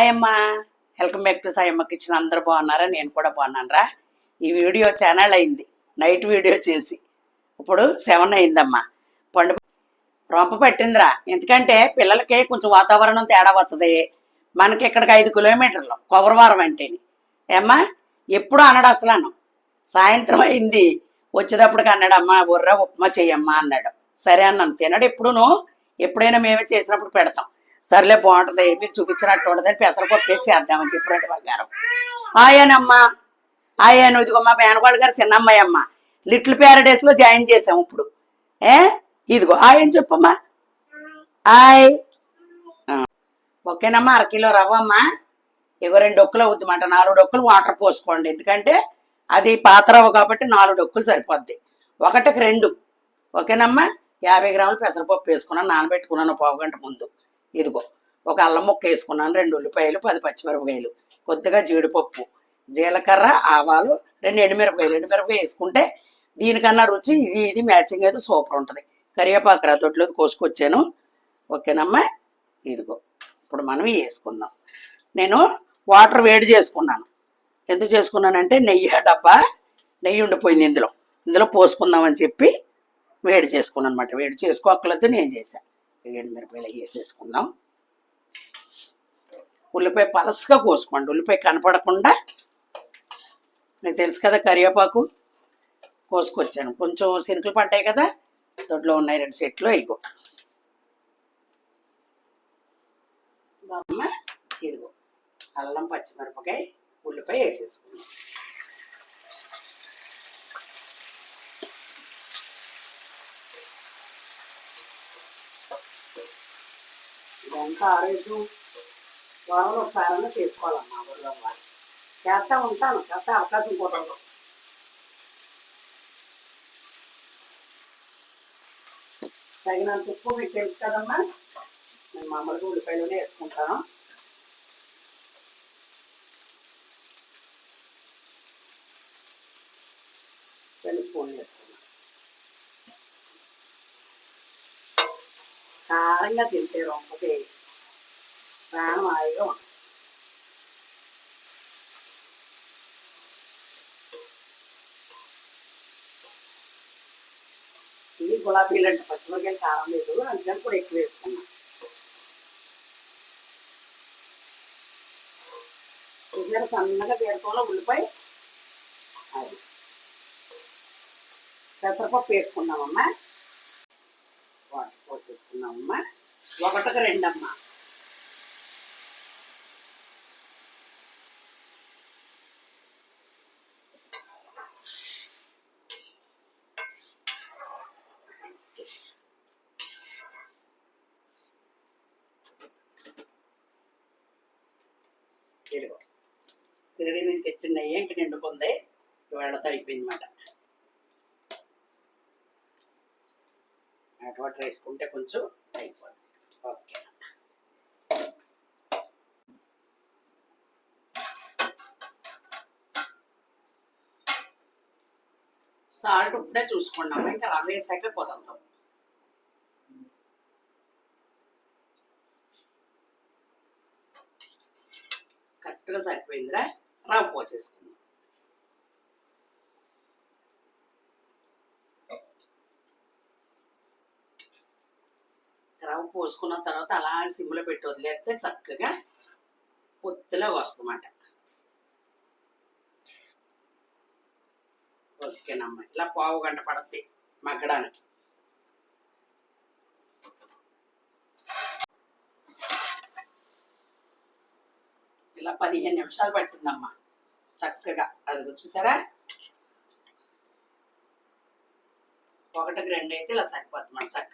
Hi అమ్మా, welcome back to Sayamma kitchen. అందరూ బాగున్నారా? నేను కూడా బాగున్నాను. ఈ వీడియో ఛానల్ అయింది, నైట్ వీడియో చేసి ఇప్పుడు 7 అయిందమ్మా. పండు రొంప పట్టిందిరా, ఎందుకంటే పిల్లలకి కొంచెం వాతావరణం తేడా వస్తుంది. మనకి ఇక్కడికి 5 కిలోమీటర్లు కొబ్బరివారం అంటేని ఏమ్మా. ఎప్పుడు అన్నాడు అసలు సాయంత్రం అయింది వచ్చేటప్పటికి అన్నాడు, అమ్మ బుర్ర ఉప్మా చెయ్యమ్మా అన్నాడు. సరే అన్నాను. తినడు ఎప్పుడైనా మేమే చేసినప్పుడు పెడతాం. సర్లే బాగుంటుంది, మీకు చూపించినట్టు ఉండదని పెసరపప్పు చేద్దామని చెప్పినట్టు బంగారం. ఆయనమ్మా ఆయన ఇదిగో మా మేనగోళ్ళ గారు చిన్నమ్మాయి అమ్మ లిటిల్ ప్యారడైస్లో జాయిన్ చేసాం ఇప్పుడు. ఇదిగో ఆయన చెప్పమ్మా. హాయ్. ఓకేనమ్మా. 1 కిలో రవ్వమ్మా. ఇగో 2 డొక్కులు అవుతుందన్నమాట. 4 డొక్కులు వాటర్ పోసుకోండి, ఎందుకంటే అది పాత రవ్వ కాబట్టి 4 డొక్కులు సరిపోద్ది. 1కి 2. ఓకేనమ్మా. 50 గ్రాములు పెసరపప్పు వేసుకున్నాను, నానబెట్టుకున్నాను 1/2 గంట ముందు. ఇదిగో ఒక అల్లం ముక్క వేసుకున్నాను, 2 ఉల్లిపాయలు, 10 పచ్చిమిరపకాయలు, కొద్దిగా జీడిపప్పు, జీలకర్ర, ఆవాలు, 2 ఎండుమిరపకాయ వేసుకుంటే దీనికన్నా రుచి ఇది మ్యాచింగ్ అయితే సూపర్ ఉంటుంది. కరివేపాకు దొడ్లో కోసుకొచ్చాను. ఓకేనమ్మా. ఇదిగో ఇప్పుడు మనం వేసుకుందాం. నేను వాటర్ వేడి చేసుకున్నాను. ఎందుకు చేసుకున్నానంటే నెయ్యి డబ్బా నెయ్యి ఉండిపోయింది, ఇందులో పోసుకుందామని చెప్పి వేడి చేసుకున్నాను అనమాట. వేడి చేసుకోకలేదు నేను చేశాను. ఎండుమిరపకాయలు వేసేసుకుందాం. ఉల్లిపాయ పలసగా కోసుకోండి, ఉల్లిపాయ కనపడకుండా. మీకు తెలుసు కదా కరివేపాకు కోసుకొచ్చాను. కొంచెం శనకలు పడ్డాయి కదా, దొడ్లో ఉన్నాయి 2 సెట్లు. ఇగో ఇదిగో అల్లం, పచ్చిమిరపకాయ, ఉల్లిపాయ వేసేసుకుందాం. ఇదంతా ఆరోగ్యం వారంలో ఒకసారన్నా చేసుకోవాలమ్మా. ఊళ్ళో వాళ్ళు చేస్తా ఉంటాను, చేస్తా అవకాశం కూడా. తగినంత ఉప్పు మీకు తెలుసు కదమ్మా. నేను మామూలుగా ఉల్లిపాయలోనే వేసుకుంటాను. స్పూన్ వేసుకున్నాను. కారంగా తింటే రొంపది ప్రాణం హాయిగా ఉంటుంది. ఇది గులాబీలు అంటే పచ్చిమిరకాయలు కారం లేదు, అందుకని కూడా ఎక్కువ వేసుకున్నాను. ఉల్లిపాయలు సన్నగా తీరుకోవాలి. ఉల్లిపాయ అది పెసరపప్పు వేసుకున్నామమ్మా. వాటర్ పోసేసుకున్నామమ్మా. 1కి 2 అమ్మా. ఇదిగో సిరిడి నేను తెచ్చిన నెయ్యి ఇంక నిండుకుంది, వేళతో అయిపోయింది అన్నమాట. వాటర్ వేసుకుంటే కొంచెం అయిపోతుంది. ఓకే. సాల్ట్ ఇప్పుడే చూసుకున్నాము, ఇంకా రవ్వ వేసాక కుదరదు. కరెక్ట్గా సరిపోయిందిరా. రవ్వ పోసేసుకుందాం. రవ్వ పోసుకున్న తర్వాత అలా సిమ్లో పెట్టి వదిలేస్తే చక్కగా పొత్తులో వస్తుందన్నమాట. ఓకేనమ్మా. ఇలా 1/2 గంట పడుతుంది మగ్గడానికి. ఇలా 15 నిమిషాలు పట్టిందమ్మా చక్కగా. అది చూసారా, 1కి 2 అయితే ఇలా సరిపోతుంది చక్కగా.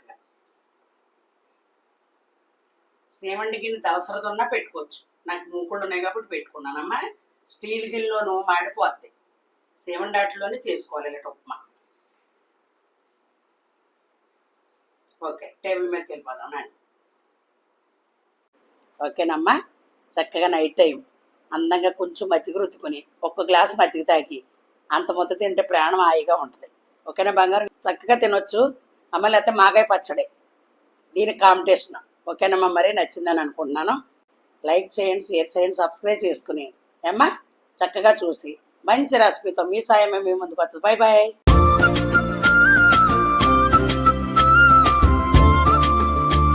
సేమండి గిన్నె తలసరదున్నా పెట్టుకోవచ్చు. నాకు మూకుళ్ళు ఉన్నాయి కాబట్టి పెట్టుకున్నానమ్మా. స్టీల్ గిన్నెలోనూ మాడిపోద్ది. సేమండి వాటిలోనే చేసుకోవాలి ఇలా ఉప్మా. ఓకే, టేబుల్ మీదకి వెళ్ళిపోదాం నాన్న. ఓకేనమ్మా. చక్కగా నైట్ టైం అందంగా కొంచెం మజ్జిగ రుద్దుకొని 1 గ్లాసు మజ్జిగ తాగి అంత ముద్ద తింటే ప్రాణం హాయిగా ఉంటుంది. ఓకేనా బంగారం? చక్కగా తినొచ్చు అమ్మ. లేకపోతే మాగాయ పచ్చడి దీనికి కాంపిటీషన్. ఓకేనమ్మా. మరి నచ్చిందని అనుకుంటున్నాను. లైక్ చేయండి, షేర్ చేయండి, సబ్స్క్రైబ్ చేసుకుని ఏమ్మా చక్కగా చూసి మంచి రెసిపీతో మీ సాయమే మీ ముందుకు వస్తుంది. Bye bye.